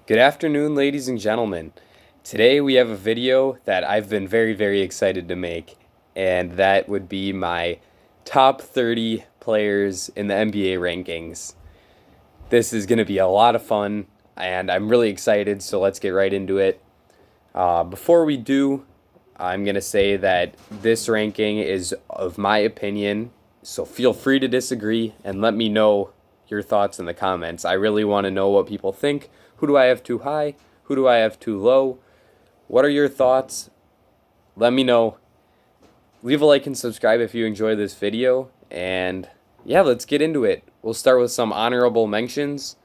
Good afternoon, ladies and gentlemen. Today we have a video that I've been very excited to make, and that would be my top 30 players in the NBA rankings. This is going to be a lot of fun, and I'm really excited, so let's get right into it. Before we do, I'm going to say that this ranking is of my opinion, so feel free to disagree and let me know your thoughts in the comments. I really want to know what people think. Who do I have too high? Who do I have too low? What are your thoughts? Let me know. Leave a like and subscribe if you enjoy this video. And yeah, let's get into it. We'll start with some honorable mentions.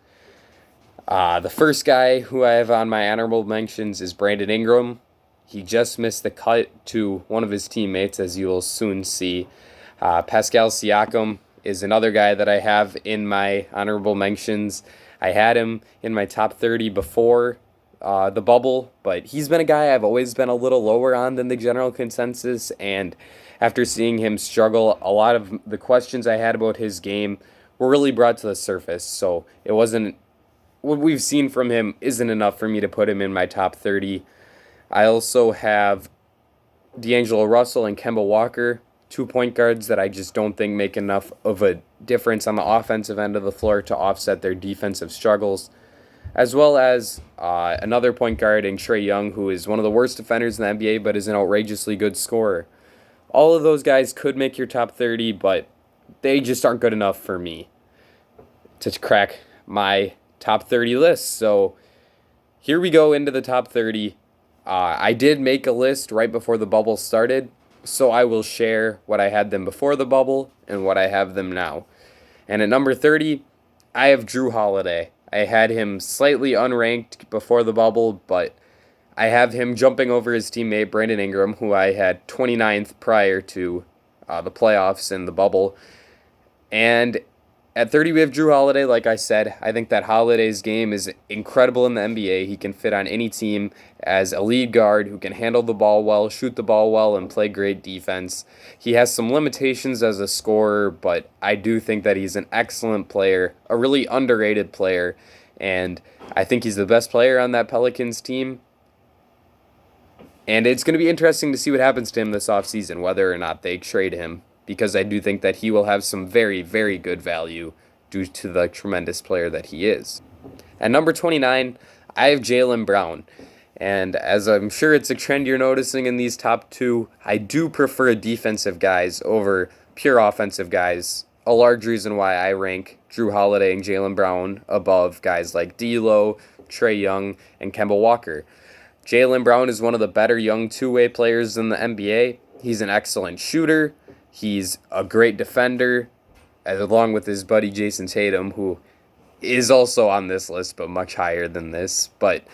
The first guy who I have on my honorable mentions is Brandon Ingram. He just missed the cut to one of his teammates, as you will soon see. Pascal Siakam is another guy that I have in my honorable mentions. I had him in my top 30 before the bubble, but he's been a guy I've always been a little lower on than the general consensus, and after seeing him struggle, a lot of the questions I had about his game were really brought to the surface, so it wasn't what we've seen from him isn't enough for me to put him in my top 30. I also have D'Angelo Russell and Kemba Walker, 2 point guards that I just don't think make enough of a difference on the offensive end of the floor to offset their defensive struggles, as well as another point guard in Trae Young, who is one of the worst defenders in the NBA but is an outrageously good scorer. All of those guys could make your top 30, but they just aren't good enough for me to crack my top 30 list. So here we go into the top 30. I did make a list right before the bubble started, so I will share what I had them before the bubble and what I have them now. And at number 30, I have Jrue Holiday. I had him slightly unranked before the bubble, but I have him jumping over his teammate Brandon Ingram, who I had 29th prior to the playoffs and the bubble. And at 30, we have Jrue Holiday. Like I said, I think that Holiday's game is incredible in the NBA. He can fit on any team as a lead guard who can handle the ball well, shoot the ball well, and play great defense. He has some limitations as a scorer, but I do think that he's an excellent player, a really underrated player, and I think he's the best player on that Pelicans team. And it's going to be interesting to see what happens to him this offseason, whether or not they trade him, because I do think that he will have some very good value due to the tremendous player that he is. At number 29, I have Jaylen Brown. And as I'm sure it's a trend you're noticing in these top two, I do prefer defensive guys over pure offensive guys. A large reason why I rank Jrue Holiday and Jaylen Brown above guys like D'Lo, Trae Young, and Kemba Walker. Jaylen Brown is one of the better young two-way players in the NBA. He's an excellent shooter. He's a great defender, along with his buddy Jason Tatum, who is also on this list, but much higher than this. But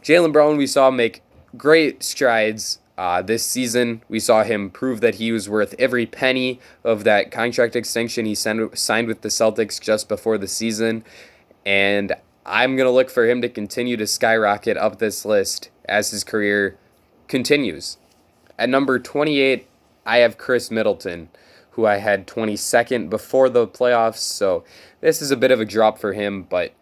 Jaylen Brown, we saw make great strides this season. We saw him prove that he was worth every penny of that contract extension he signed with the Celtics just before the season. And I'm going to look for him to continue to skyrocket up this list as his career continues. At number 28, I have Chris Middleton, who I had 22nd before the playoffs, so this is a bit of a drop for him, but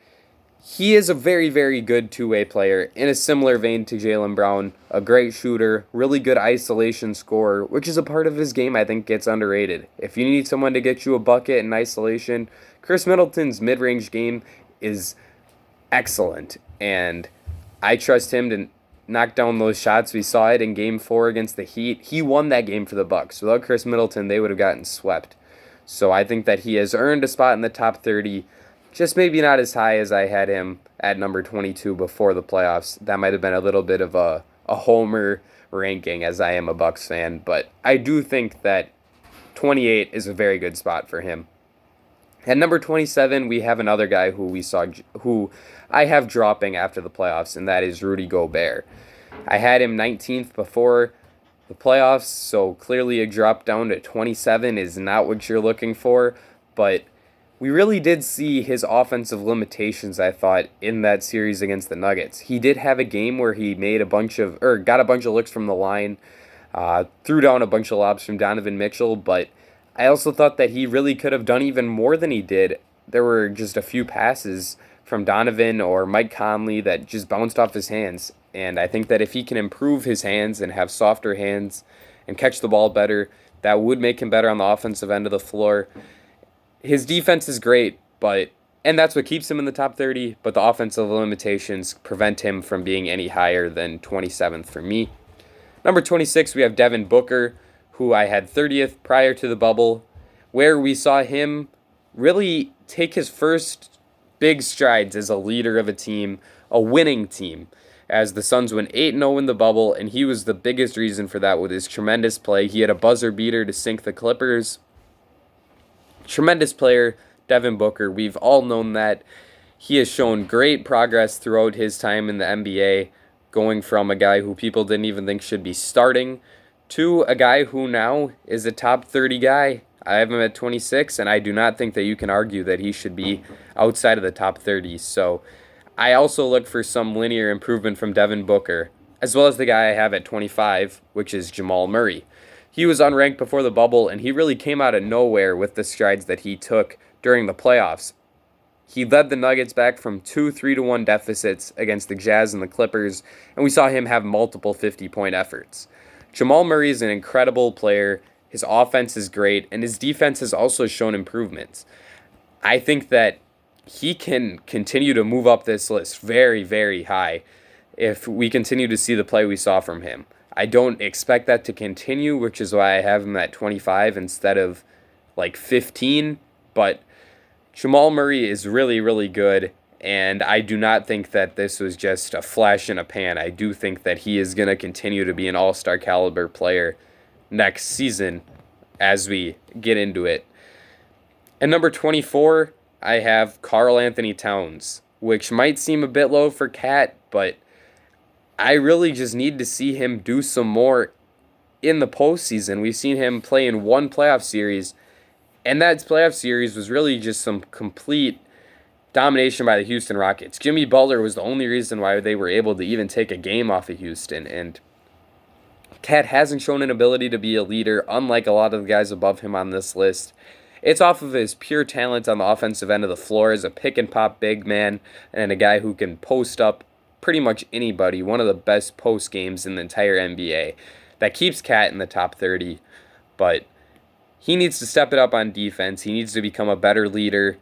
he is a very good two-way player in a similar vein to Jaylen Brown, a great shooter, really good isolation scorer, which is a part of his game I think gets underrated. If you need someone to get you a bucket in isolation, Chris Middleton's mid-range game is excellent, and I trust him to knock down those shots. We saw it in Game 4 against the Heat. He won that game for the Bucks. Without Chris Middleton, they would have gotten swept. So I think that he has earned a spot in the top 30, just maybe not as high as I had him at number 22 before the playoffs. That might have been a little bit of a homer ranking, as I am a Bucks fan, but I do think that 28 is a very good spot for him. At number 27, we have another guy who I have dropping after the playoffs, and that is Rudy Gobert. I had him 19th before the playoffs, so clearly a drop down to 27 is not what you're looking for, but we really did see his offensive limitations, I thought, in that series against the Nuggets. He did have a game where he got a bunch of looks from the line, threw down a bunch of lobs from Donovan Mitchell, but I also thought that he really could have done even more than he did. There were just a few passes from Donovan or Mike Conley that just bounced off his hands. And I think that if he can improve his hands and have softer hands and catch the ball better, that would make him better on the offensive end of the floor. His defense is great, and that's what keeps him in the top 30, but the offensive limitations prevent him from being any higher than 27th for me. Number 26, we have Devin Booker, who I had 30th prior to the bubble, where we saw him really take his first big strides as a leader of a team, a winning team, as the Suns went 8-0 in the bubble, and he was the biggest reason for that with his tremendous play. He had a buzzer beater to sink the Clippers. Tremendous player, Devin Booker. We've all known that. He has shown great progress throughout his time in the NBA, going from a guy who people didn't even think should be starting to a guy who now is a top 30 guy. I have him at 26, and I do not think that you can argue that he should be outside of the top 30. So I also look for some linear improvement from Devin Booker, as well as the guy I have at 25, which is Jamal Murray. He was unranked before the bubble, and he really came out of nowhere with the strides that he took during the playoffs. He led the Nuggets back from 2 3-1 deficits against the Jazz and the Clippers, and we saw him have multiple 50-point efforts. Jamal Murray is an incredible player. His offense is great, and his defense has also shown improvements. I think that he can continue to move up this list very, very high if we continue to see the play we saw from him. I don't expect that to continue, which is why I have him at 25 instead of like 15, but Jamal Murray is really, really good, and I do not think that this was just a flash in a pan. I do think that he is going to continue to be an all-star caliber player next season as we get into it. And number 24, I have Karl Anthony Towns, which might seem a bit low for Cat, but I really just need to see him do some more in the postseason. We've seen him play in one playoff series, and that playoff series was really just some complete domination by the Houston Rockets. Jimmy Butler was the only reason why they were able to even take a game off of Houston, and Cat hasn't shown an ability to be a leader, unlike a lot of the guys above him on this list. It's off of his pure talent on the offensive end of the floor as a pick-and-pop big man and a guy who can post up pretty much anybody, one of the best post games in the entire NBA. That keeps Cat in the top 30, but he needs to step it up on defense. He needs to become a better leader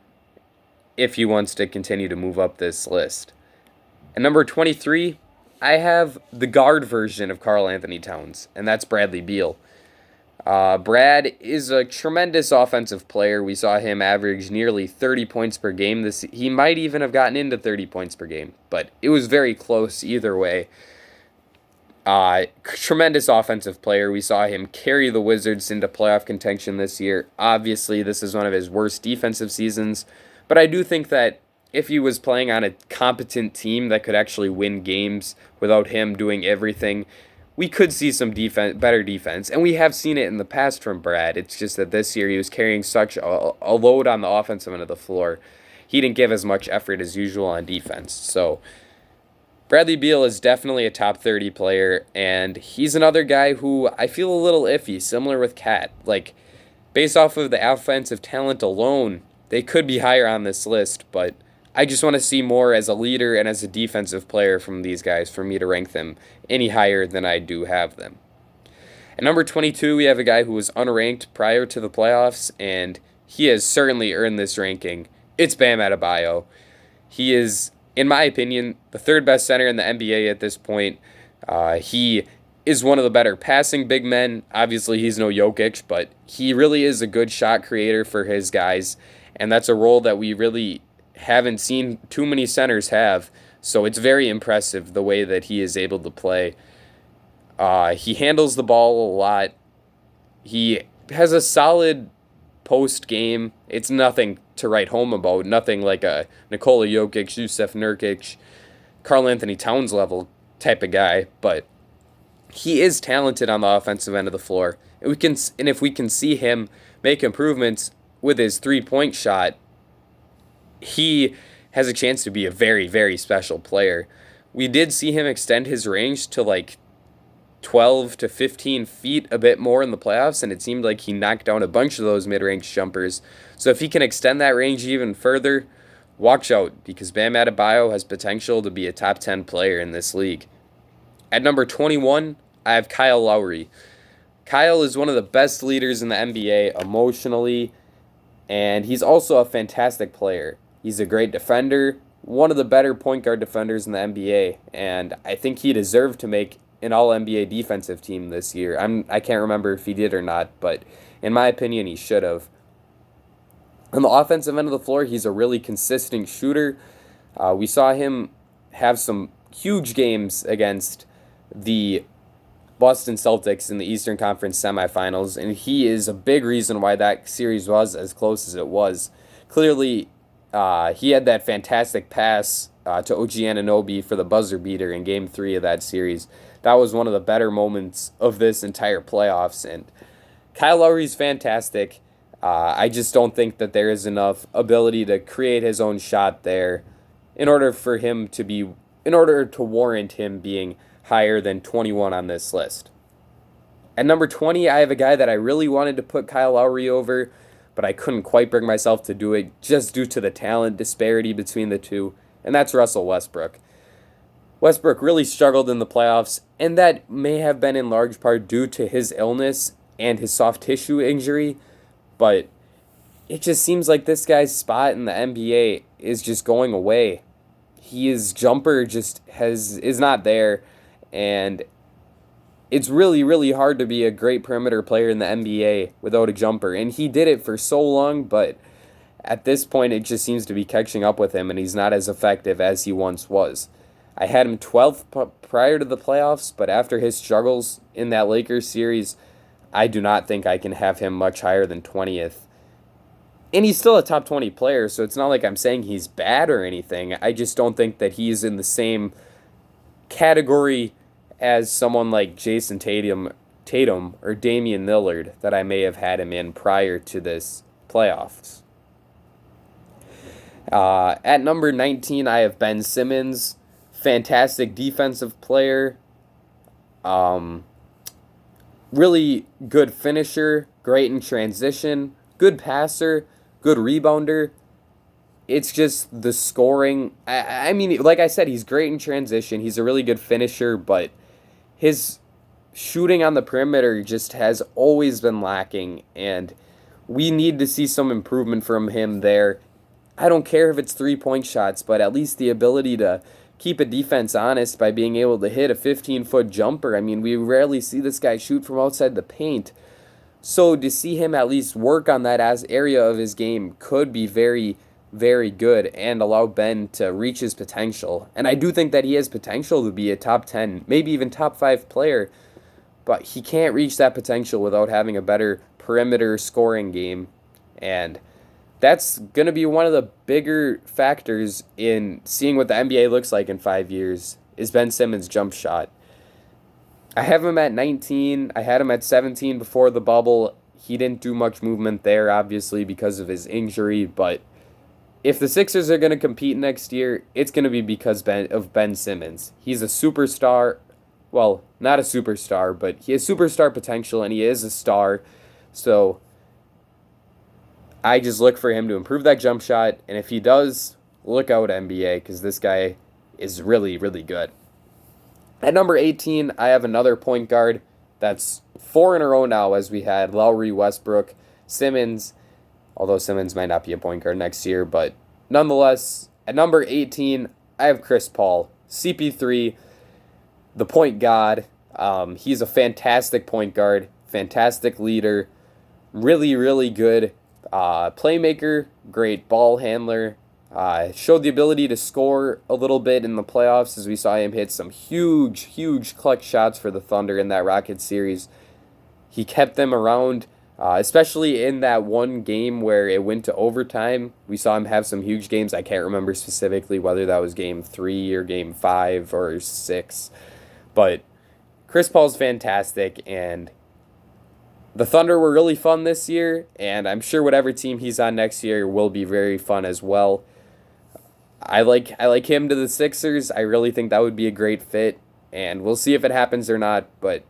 if he wants to continue to move up this list. And number 23, I have the guard version of Karl Anthony Towns, and that's Bradley Beal. Brad is a tremendous offensive player. We saw him average nearly 30 points per game. He might even have gotten into 30 points per game, but it was very close either way. Tremendous offensive player. We saw him carry the Wizards into playoff contention this year. Obviously, this is one of his worst defensive seasons, but I do think that if he was playing on a competent team that could actually win games without him doing everything, we could see some better defense, and we have seen it in the past from Brad. It's just that this year he was carrying such a load on the offensive end of the floor. He didn't give as much effort as usual on defense. So Bradley Beal is definitely a top 30 player, and he's another guy who I feel a little iffy, similar with Cat. Like, based off of the offensive talent alone, they could be higher on this list, but I just want to see more as a leader and as a defensive player from these guys for me to rank them any higher than I do have them. At number 22, we have a guy who was unranked prior to the playoffs, and he has certainly earned this ranking. It's Bam Adebayo. He is, in my opinion, the third best center in the NBA at this point. He is one of the better passing big men. Obviously, he's no Jokic, but he really is a good shot creator for his guys, and that's a role that we really haven't seen too many centers have, so it's very impressive the way that he is able to play. He handles the ball a lot. He has a solid post game. It's nothing to write home about, nothing like a Nikola Jokic, Jusuf Nurkic, Karl Anthony Towns level type of guy, but he is talented on the offensive end of the floor. And if we can see him make improvements with his three-point shot, he has a chance to be a very, very special player. We did see him extend his range to like 12 to 15 feet a bit more in the playoffs, and it seemed like he knocked down a bunch of those mid-range jumpers. So if he can extend that range even further, watch out because Bam Adebayo has potential to be a top 10 player in this league. At number 21, I have Kyle Lowry. Kyle is one of the best leaders in the NBA emotionally, and he's also a fantastic player. He's a great defender, one of the better point guard defenders in the NBA, and I think he deserved to make an All NBA defensive team this year. I can't remember if he did or not, but in my opinion, he should have. On the offensive end of the floor, he's a really consistent shooter. We saw him have some huge games against the Boston Celtics in the Eastern Conference semifinals, and he is a big reason why that series was as close as it was. Clearly, he had that fantastic pass to OG Anunoby for the buzzer beater in Game 3 of that series. That was one of the better moments of this entire playoffs, and Kyle Lowry's fantastic. I just don't think that there is enough ability to create his own shot there in order to warrant him being higher than 21 on this list. At number 20, I have a guy that I really wanted to put Kyle Lowry over, but I couldn't quite bring myself to do it just due to the talent disparity between the two, and that's Russell Westbrook. Westbrook really struggled in the playoffs, and that may have been in large part due to his illness and his soft tissue injury, but it just seems like this guy's spot in the NBA is just going away. His jumper is not there, and it's really, really hard to be a great perimeter player in the NBA without a jumper. And he did it for so long, but at this point, it just seems to be catching up with him, and he's not as effective as he once was. I had him 12th prior to the playoffs, but after his struggles in that Lakers series, I do not think I can have him much higher than 20th. And he's still a top 20 player, so it's not like I'm saying he's bad or anything. I just don't think that he's in the same category as someone like Jason Tatum or Damian Lillard that I may have had him in prior to this playoffs. At number 19, I have Ben Simmons. Fantastic defensive player. Really good finisher. Great in transition. Good passer. Good rebounder. It's just the scoring. I mean, like I said, he's great in transition. He's a really good finisher, but his shooting on the perimeter just has always been lacking, and we need to see some improvement from him there. I don't care if it's 3-point shots, but at least the ability to keep a defense honest by being able to hit a 15-foot jumper. I mean, we rarely see this guy shoot from outside the paint. So to see him at least work on that as area of his game could be very, very good and allow Ben to reach his potential. And I do think that he has potential to be a top 10, maybe even top 5 player, but he can't reach that potential without having a better perimeter scoring game. And that's going to be one of the bigger factors in seeing what the NBA looks like in 5 years is Ben Simmons' jump shot. I have him at 19. I had him at 17 before the bubble. He didn't do much movement there, obviously, because of his injury, but if the Sixers are going to compete next year, it's going to be because of Ben Simmons. He's a superstar. Well, not a superstar, but he has superstar potential, and he is a star. So I just look for him to improve that jump shot, and if he does, look out NBA, because this guy is really, really good. At number 18, I have another point guard. That's 4 in a row now, as we had Lowry, Westbrook, Simmons, although Simmons might not be a point guard next year, but nonetheless, at number 18, I have Chris Paul, CP3, the point god. He's a fantastic point guard, fantastic leader, really, really good playmaker, great ball handler. Showed the ability to score a little bit in the playoffs as we saw him hit some huge, huge clutch shots for the Thunder in that Rockets series. He kept them around, especially in that one game where it went to overtime. We saw him have some huge games. I can't remember specifically whether that was game 3 or game 5 or 6. But Chris Paul's fantastic, and the Thunder were really fun this year, and I'm sure whatever team he's on next year will be very fun as well. I like him to the Sixers. I really think that would be a great fit, and we'll see if it happens or not. But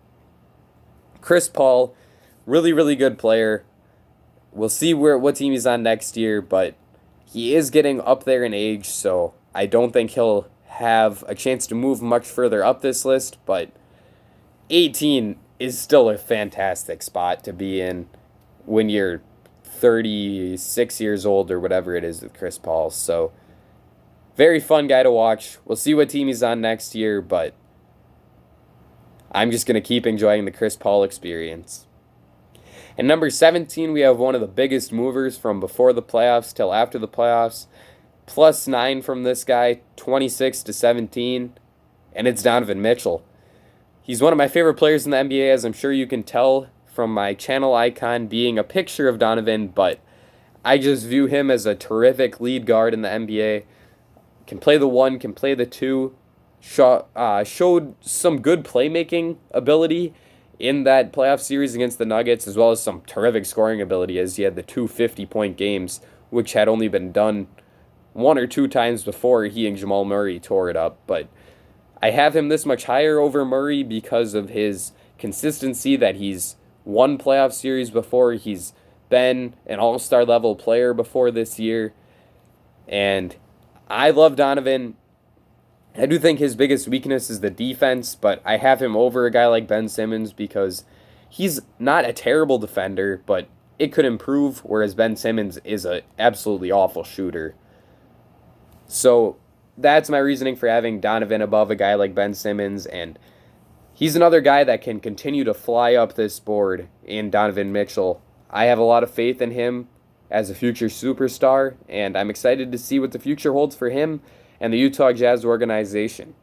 Chris Paul, really, really good player. We'll see what team he's on next year, but He is getting up there in age, so I don't think he'll have a chance to move much further up this list, but 18 is still a fantastic spot to be in when you're 36 years old or whatever it is with Chris Paul. So, very fun guy to watch. We'll see what team he's on next year, but I'm just going to keep enjoying the Chris Paul experience. And number 17, we have one of the biggest movers from before the playoffs till after the playoffs. +9 from this guy, 26 to 17, and it's Donovan Mitchell. He's one of my favorite players in the NBA, as I'm sure you can tell from my channel icon being a picture of Donovan, but I just view him as a terrific lead guard in the NBA. Can play the 1, can play the 2, showed some good playmaking ability in that playoff series against the Nuggets, as well as some terrific scoring ability, as he had the 2 50-point games, which had only been done 1 or 2 times before he and Jamal Murray tore it up. But I have him this much higher over Murray because of his consistency, that he's won playoff series before, he's been an all-star level player before this year, and I love Donovan. I do think his biggest weakness is the defense, but I have him over a guy like Ben Simmons because he's not a terrible defender, but it could improve, whereas Ben Simmons is an absolutely awful shooter. So that's my reasoning for having Donovan above a guy like Ben Simmons, and he's another guy that can continue to fly up this board in Donovan Mitchell. I have a lot of faith in him as a future superstar, and I'm excited to see what the future holds for him and the Utah Jazz organization.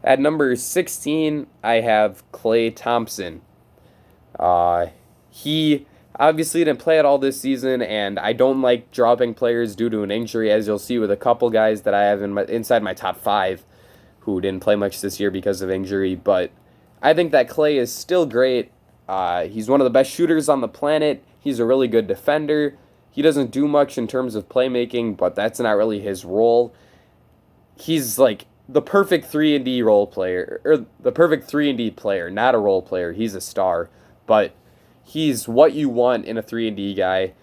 At number 16, I have Klay Thompson. He obviously didn't play at all this season, and I don't like dropping players due to an injury, as you'll see with a couple guys that I have inside my top 5 who didn't play much this year because of injury. But I think that Klay is still great. He's one of the best shooters on the planet. He's a really good defender. He doesn't do much in terms of playmaking, but that's not really his role. He's like the perfect 3-and-D role player, or the perfect 3-and-D player, not a role player. He's a star, but he's what you want in a 3-and-D guy.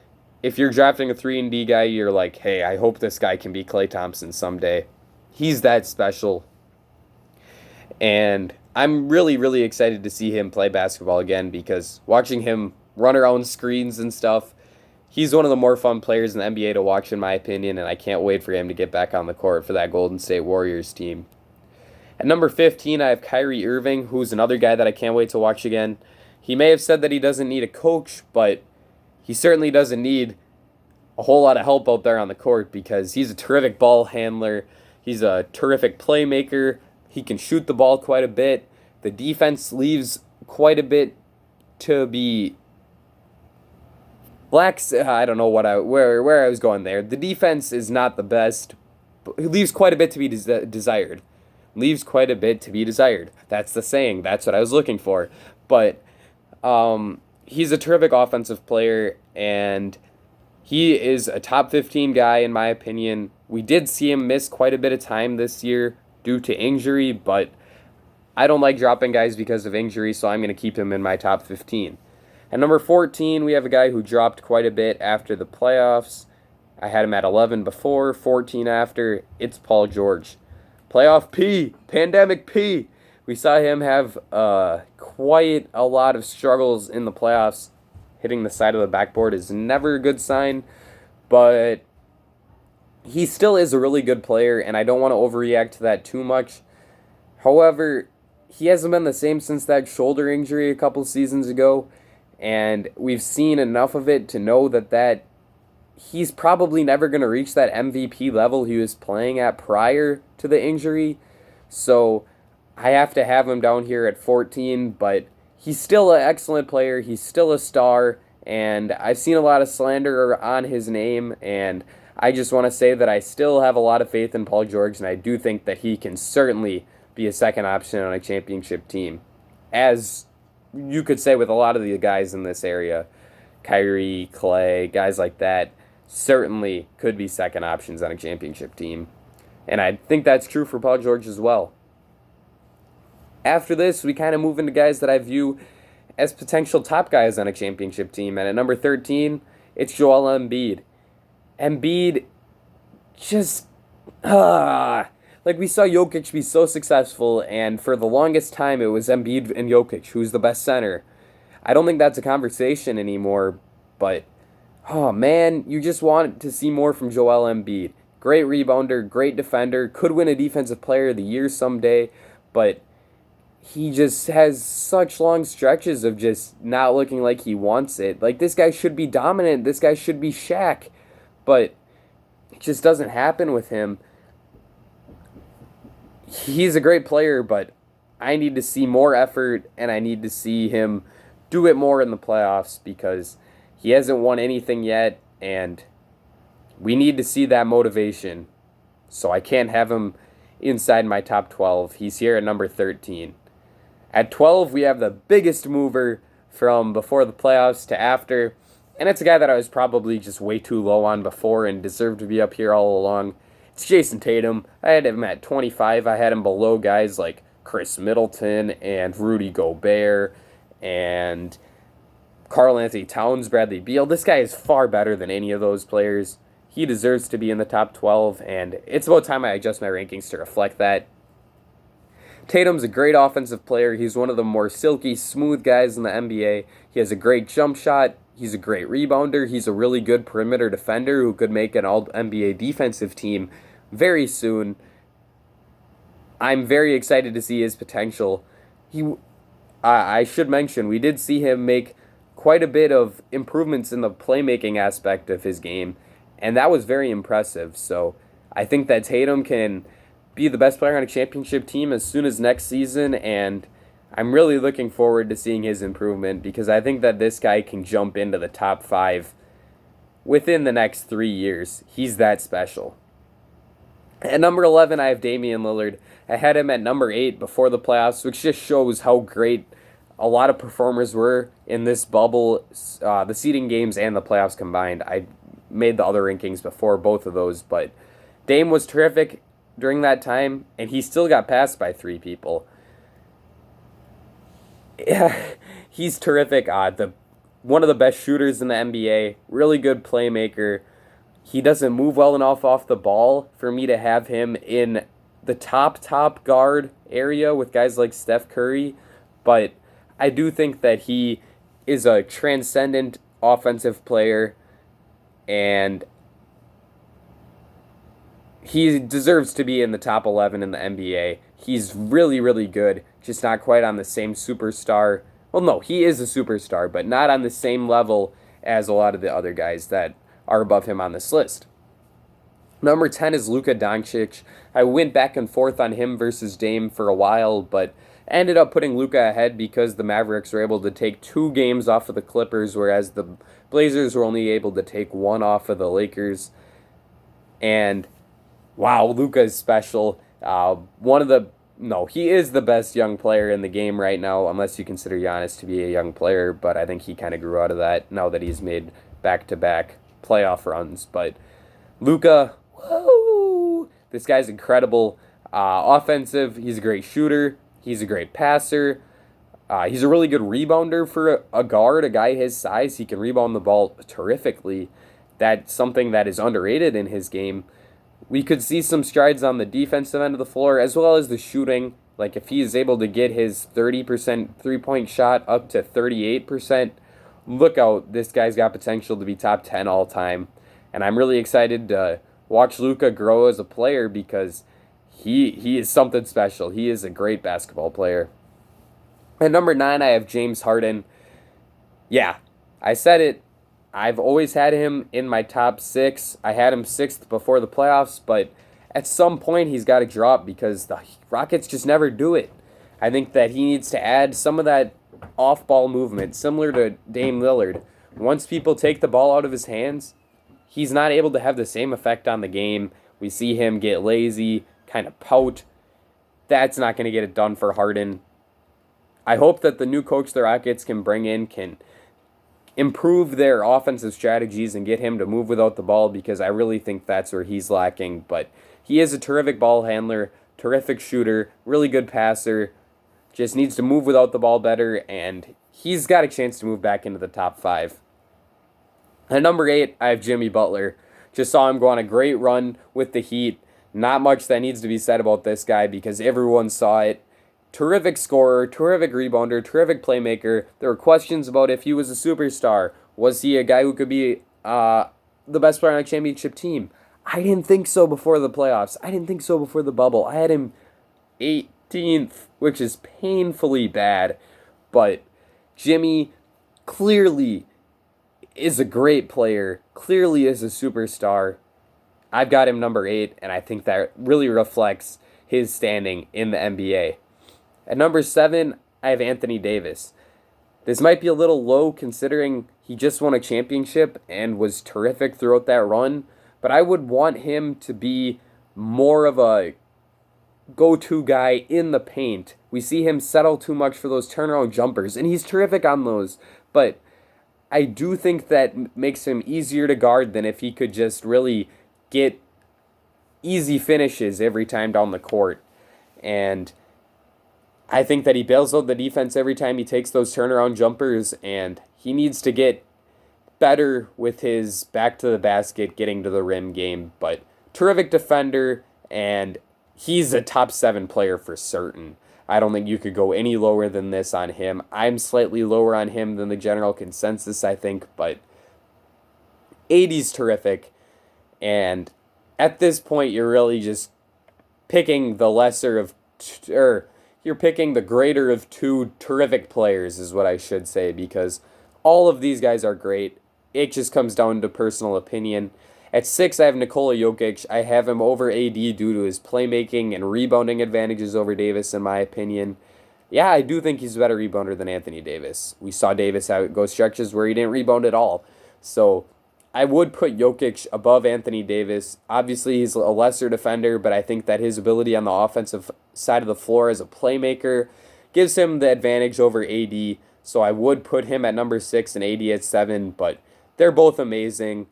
If you're drafting a 3-and-D guy, you're like, hey, I hope this guy can be Klay Thompson someday. He's that special. And I'm really, really excited to see him play basketball again, because watching him run around screens and stuff, he's one of the more fun players in the NBA to watch, in my opinion, and I can't wait for him to get back on the court for that Golden State Warriors team. At number 15, I have Kyrie Irving, who's another guy that I can't wait to watch again. He may have said that he doesn't need a coach, but he certainly doesn't need a whole lot of help out there on the court, because he's a terrific ball handler. He's a terrific playmaker. He can shoot the ball quite a bit. The defense leaves quite a bit to be I don't know where I was going there. The defense is not the best. It leaves quite a bit to be desired. Leaves quite a bit to be desired. That's the saying. That's what I was looking for. But he's a terrific offensive player, and he is a top 15 guy in my opinion. We did see him miss quite a bit of time this year due to injury, but I don't like dropping guys because of injury, so I'm going to keep him in my top 15. At number 14, we have a guy who dropped quite a bit after the playoffs. I had him at 11 before, 14 after. It's Paul George. Playoff P, Pandemic P. We saw him have quite a lot of struggles in the playoffs. Hitting the side of the backboard is never a good sign, but he still is a really good player, and I don't want to overreact to that too much. However, he hasn't been the same since that shoulder injury a couple seasons ago, and we've seen enough of it to know that he's probably never going to reach that MVP level he was playing at prior to the injury. So I have to have him down here at 14, but he's still an excellent player. He's still a star, and I've seen a lot of slander on his name, and I just want to say that I still have a lot of faith in Paul George, and I do think that he can certainly be a second option on a championship team. As you could say with a lot of the guys in this area, Kyrie, Klay, guys like that, certainly could be second options on a championship team. And I think that's true for Paul George as well. After this, we kind of move into guys that I view as potential top guys on a championship team. And at number 13, it's Joel Embiid. Embiid just like we saw Jokic be so successful, and for the longest time it was Embiid and Jokic who's the best center. I don't think that's a conversation anymore, but oh man, you just want to see more from Joel Embiid. Great rebounder, great defender, could win a defensive player of the year someday, but he just has such long stretches of just not looking like he wants it. Like this guy should be dominant, this guy should be Shaq, but it just doesn't happen with him. He's a great player, but I need to see more effort and I need to see him do it more in the playoffs because he hasn't won anything yet and we need to see that motivation. So I can't have him inside my top 12. He's here at number 13. At 12, we have the biggest mover from before the playoffs to after, and it's a guy that I was probably just way too low on before and deserved to be up here all along. It's Jayson Tatum. I had him at 25. I had him below guys like Chris Middleton and Rudy Gobert and Karl Anthony Towns, Bradley Beal. This guy is far better than any of those players. He deserves to be in the top 12, and it's about time I adjust my rankings to reflect that. Tatum's a great offensive player. He's one of the more silky, smooth guys in the NBA. He has a great jump shot. He's a great rebounder. He's a really good perimeter defender who could make an all-NBA defensive team very soon. I'm very excited to see his potential. I should mention, we did see him make quite a bit of improvements in the playmaking aspect of his game, and that was very impressive. So I think that Tatum can be the best player on a championship team as soon as next season, and I'm really looking forward to seeing his improvement because I think that this guy can jump into the top 5 within the next 3 years. He's that special. At number 11, I have Damian Lillard. I had him at number 8 before the playoffs, which just shows how great a lot of performers were in this bubble, the seeding games and the playoffs combined. I made the other rankings before both of those, but Dame was terrific during that time, and he still got passed by 3 people. Yeah, he's terrific. One of the best shooters in the NBA, really good playmaker. He doesn't move well enough off the ball for me to have him in the top guard area with guys like Steph Curry, but I do think that he is a transcendent offensive player, and he deserves to be in the top 11 in the NBA. He's really, really good, just not quite on the same superstar. Well, no, he is a superstar, but not on the same level as a lot of the other guys that are above him on this list. Number 10 is Luka Doncic. I went back and forth on him versus Dame for a while, but ended up putting Luka ahead because the Mavericks were able to take 2 games off of the Clippers, whereas the Blazers were only able to take 1 off of the Lakers. And wow, Luka is special. He is the best young player in the game right now, unless you consider Giannis to be a young player, but I think he kind of grew out of that now that he's made back-to-back playoff runs. But Luka, whoa, this guy's incredible. Offensive, he's a great shooter. He's a great passer. He's a really good rebounder for a guard, a guy his size. He can rebound the ball terrifically. That's something that is underrated in his game. We could see some strides on the defensive end of the floor as well as the shooting. Like if he is able to get his 30% three-point shot up to 38%, look out, this guy's got potential to be top 10 all time. And I'm really excited to watch Luka grow as a player because he is something special. He is a great basketball player. At number 9, I have James Harden. Yeah, I said it. I've always had him in my top 6. I had him 6th before the playoffs, but at some point he's got to drop because the Rockets just never do it. I think that he needs to add some of that off-ball movement, similar to Dame Lillard. Once people take the ball out of his hands, he's not able to have the same effect on the game. We see him get lazy, kind of pout. That's not going to get it done for Harden. I hope that the new coach the Rockets can bring in can improve their offensive strategies and get him to move without the ball because I really think that's where he's lacking. But he is a terrific ball handler, terrific shooter, really good passer, just needs to move without the ball better, and he's got a chance to move back into the top 5. At number 8, I have Jimmy Butler. Just saw him go on a great run with the Heat. Not much that needs to be said about this guy because everyone saw it. Terrific scorer, terrific rebounder, terrific playmaker. There were questions about if he was a superstar. Was he a guy who could be the best player on a championship team? I didn't think so before the playoffs. I didn't think so before the bubble. I had him 18th, which is painfully bad. But Jimmy clearly is a great player, clearly is a superstar. I've got him number 8, and I think that really reflects his standing in the NBA. At number 7, I have Anthony Davis. This might be a little low considering he just won a championship and was terrific throughout that run, but I would want him to be more of a go-to guy in the paint. We see him settle too much for those turnaround jumpers, and he's terrific on those, but I do think that makes him easier to guard than if he could just really get easy finishes every time down the court. And I think that he bails out the defense every time he takes those turnaround jumpers, and he needs to get better with his back to the basket, getting to the rim game. But terrific defender, and he's a top 7 player for certain. I don't think you could go any lower than this on him. I'm slightly lower on him than the general consensus, I think, but 80's terrific. And at this point, you're really just picking the lesser of, or you're picking the greater of two terrific players, is what I should say, because all of these guys are great. It just comes down to personal opinion. At 6, I have Nikola Jokic. I have him over AD due to his playmaking and rebounding advantages over Davis, in my opinion. Yeah, I do think he's a better rebounder than Anthony Davis. We saw Davis go stretches where he didn't rebound at all. So I would put Jokic above Anthony Davis. Obviously, he's a lesser defender, but I think that his ability on the offensive side of the floor as a playmaker gives him the advantage over AD. So I would put him at number 6 and AD at 7, but they're both amazing.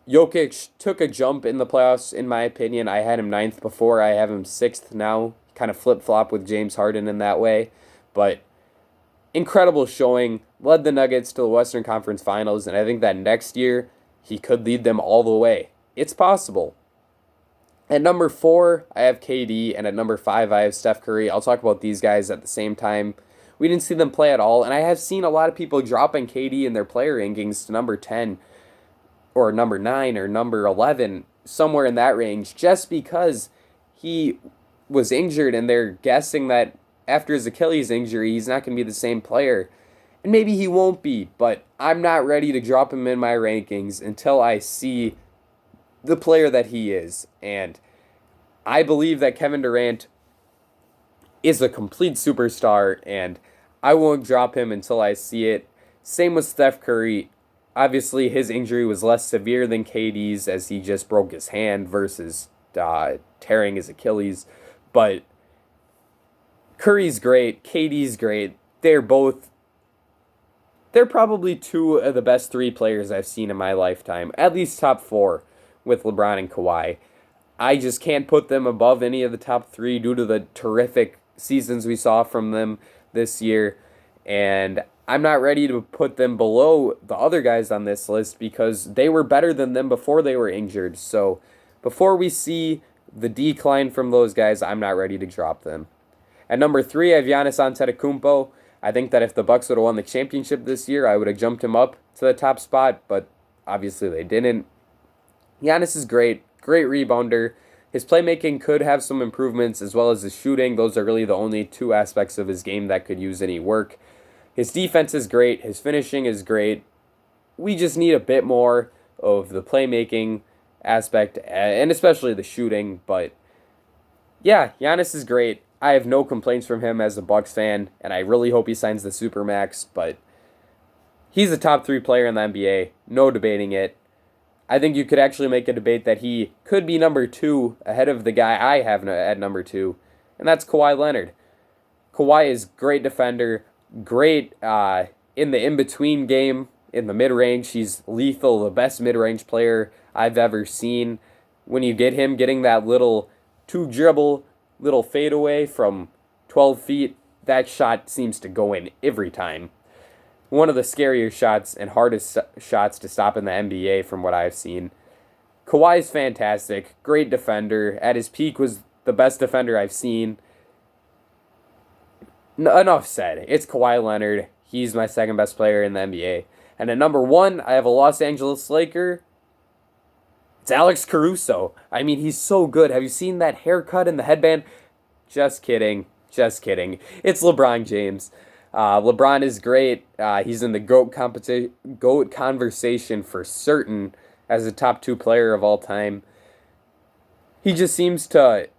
Jokic took a jump in the playoffs, in my opinion. I had him 9th before. I have him 6th now. Kind of flip-flop with James Harden in that way. But incredible showing. Led the Nuggets to the Western Conference Finals, and I think that next year he could lead them all the way. It's possible. At number 4, I have KD, and at number 5, I have Steph Curry. I'll talk about these guys at the same time. We didn't see them play at all, and I have seen a lot of people dropping KD in their player rankings to number 10 or number 9 or number 11, somewhere in that range, just because he was injured and they're guessing that after his Achilles injury, he's not going to be the same player. And maybe he won't be, but I'm not ready to drop him in my rankings until I see the player that he is. And I believe that Kevin Durant is a complete superstar, and I won't drop him until I see it. Same with Steph Curry. Obviously, his injury was less severe than KD's as he just broke his hand versus tearing his Achilles. But Curry's great. KD's great. They're probably 2 of the best 3 players I've seen in my lifetime. At least top 4 with LeBron and Kawhi. I just can't put them above any of the top 3 due to the terrific seasons we saw from them this year. And I'm not ready to put them below the other guys on this list because they were better than them before they were injured. So before we see the decline from those guys, I'm not ready to drop them. At number 3, I have Giannis Antetokounmpo. I think that if the Bucks would have won the championship this year, I would have jumped him up to the top spot, but obviously they didn't. Giannis is great rebounder. His playmaking could have some improvements as well as his shooting. Those are really the only 2 aspects of his game that could use any work. His defense is great. His finishing is great. We just need a bit more of the playmaking aspect and especially the shooting. But yeah, Giannis is great. I have no complaints from him as a Bucks fan, and I really hope he signs the Supermax. But he's a top 3 player in the NBA. No debating it. I think you could actually make a debate that he could be number 2 ahead of the guy I have at number 2, and that's Kawhi Leonard. Kawhi is great defender, great in the in-between game, in the mid-range. He's lethal, the best mid-range player I've ever seen. When you get him getting that little 2-dribble, little fadeaway from 12 feet, that shot seems to go in every time. One of the scarier shots and hardest shots to stop in the NBA from what I've seen. Kawhi's fantastic, great defender. At his peak was the best defender I've seen. Enough said. It's Kawhi Leonard. He's my second best player in the NBA. And at number one, I have a Los Angeles Laker. It's Alex Caruso. I mean, he's so good. Have you seen that haircut and the headband? Just kidding. Just kidding. It's LeBron James. LeBron is great. He's in the GOAT conversation for certain as a top two player of all time. He just seems to. It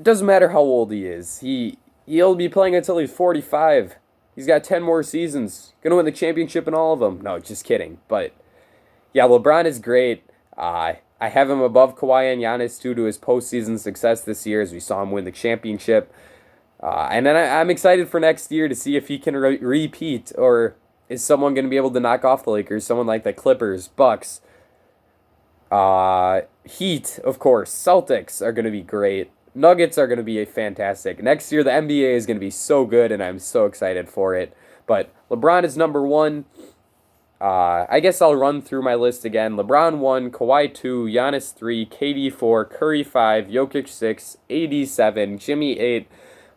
doesn't matter how old he is. He'll be playing until he's 45. He's got 10 more seasons. Gonna win the championship in all of them. No, just kidding. But yeah, LeBron is great. I have him above Kawhi and Giannis due to his postseason success this year, as we saw him win the championship. And then I'm excited for next year to see if he can repeat, or is someone going to be able to knock off the Lakers? Someone like the Clippers, Bucks, Heat, of course. Celtics are going to be great. Nuggets are going to be fantastic. Next year, the NBA is going to be so good, and I'm so excited for it. But LeBron is number one. I guess I'll run through my list again. LeBron 1, Kawhi 2, Giannis 3, KD 4, Curry 5, Jokic 6, AD 7, Jimmy 8,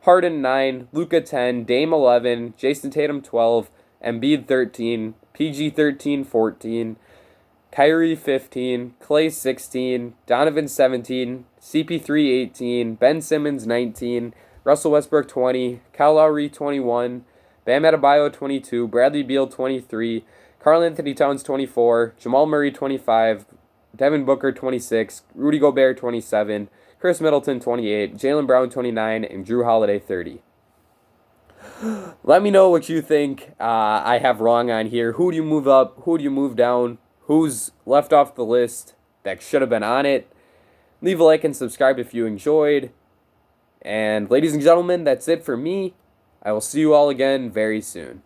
Harden 9, Luka 10, Dame 11, Jason Tatum 12, Embiid 13, PG 13, 14, Kyrie 15, Klay 16, Donovan 17, CP3 18, Ben Simmons 19, Russell Westbrook 20, Kyle Lowry 21, Bam Adebayo 22, Bradley Beal 23, Karl Anthony Towns 24, Jamal Murray 25, Devin Booker 26, Rudy Gobert 27, Chris Middleton 28, Jaylen Brown 29, and Jrue Holiday 30. Let me know what you think I have wrong on here. Who do you move up? Who do you move down? Who's left off the list that should have been on it? Leave a like and subscribe if you enjoyed. And ladies and gentlemen, that's it for me. I will see you all again very soon.